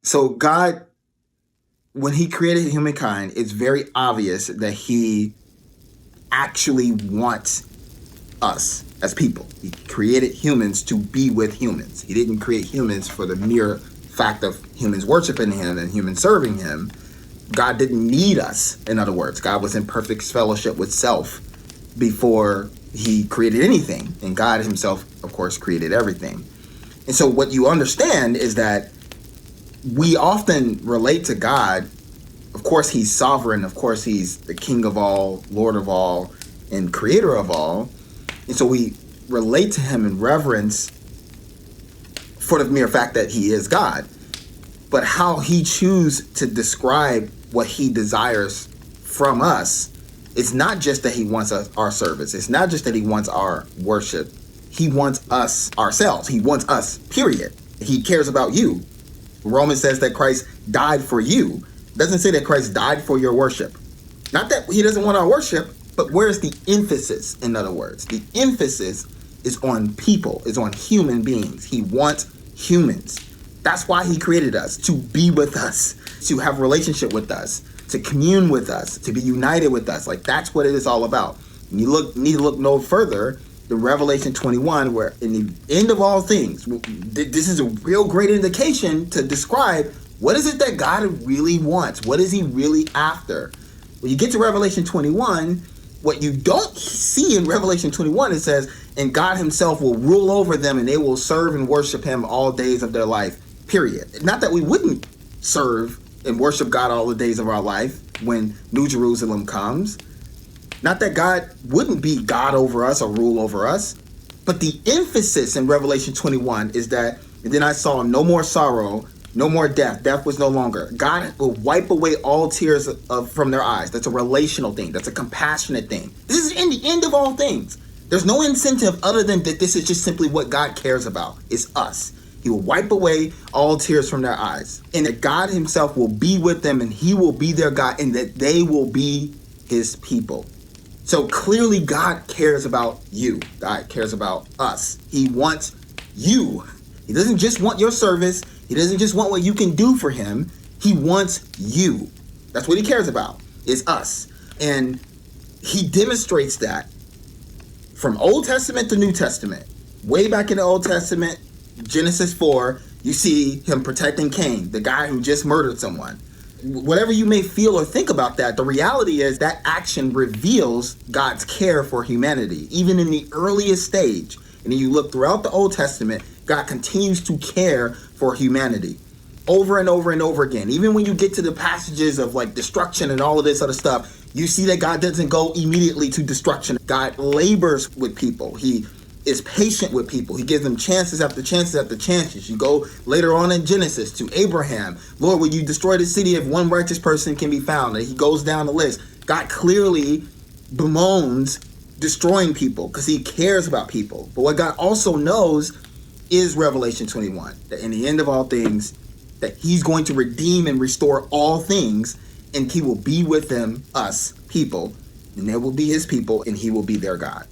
So God, when he created humankind, it's very obvious that he actually wants us as people. He created humans to be with humans. He didn't create humans for the mere fact of humans worshiping him and humans serving him. God didn't need us, in other words. God was in perfect fellowship with self before he created anything. And God himself, of course, created everything. And so what you understand is that we often relate to God. Of course, he's sovereign. Of course, he's the king of all, Lord of all, and creator of all. And so we relate to him in reverence for the mere fact that he is God. But how he chooses to describe what he desires from us, it's not just that he wants our service. It's not just that he wants our worship. He wants us ourselves. He wants us, period. He cares about you. Romans says that Christ died for you. It doesn't say that Christ died for your worship. Not that he doesn't want our worship, but where's the emphasis, in other words? The emphasis is on people, is on human beings. He wants humans. That's why he created us, to be with us, to have a relationship with us, to commune with us, to be united with us. Like, that's what it is all about. And you need to look no further than Revelation 21, where in the end of all things, this is a real great indication to describe what is it that God really wants? What is he really after? When you get to Revelation 21, what you don't see in Revelation 21, it says, and God himself will rule over them and they will serve and worship him all days of their life, period. Not that we wouldn't serve and worship God all the days of our life when New Jerusalem comes. Not that God wouldn't be God over us or rule over us. But the emphasis in Revelation 21 is that, and then I saw no more sorrow, no more death. Death was no longer. God will wipe away all tears from their eyes. That's a relational thing. That's a compassionate thing. This is in the end of all things. There's no incentive other than that this is just simply what God cares about. It's us. He will wipe away all tears from their eyes. And that God himself will be with them and he will be their God and that they will be his people. So clearly God cares about you. God cares about us. He wants you. He doesn't just want your service. He doesn't just want what you can do for him. He wants you. That's what he cares about, is us. And he demonstrates that from Old Testament to New Testament. Way back in the Old Testament, Genesis 4, you see him protecting Cain, the guy who just murdered someone. Whatever you may feel or think about that, the reality is that action reveals God's care for humanity, even in the earliest stage. And then you look throughout the Old Testament, God continues to care for humanity over and over and over again. Even when you get to the passages of like destruction and all of this other stuff, you see that God doesn't go immediately to destruction. God labors with people. He is patient with people. He gives them chances after chances after chances. You go later on in Genesis to Abraham. Lord, will you destroy the city if one righteous person can be found? And he goes down the list. God clearly bemoans destroying people because he cares about people. But what God also knows is Revelation 21, that in the end of all things, that he's going to redeem and restore all things, and he will be with them, us, people, and they will be his people, and he will be their God.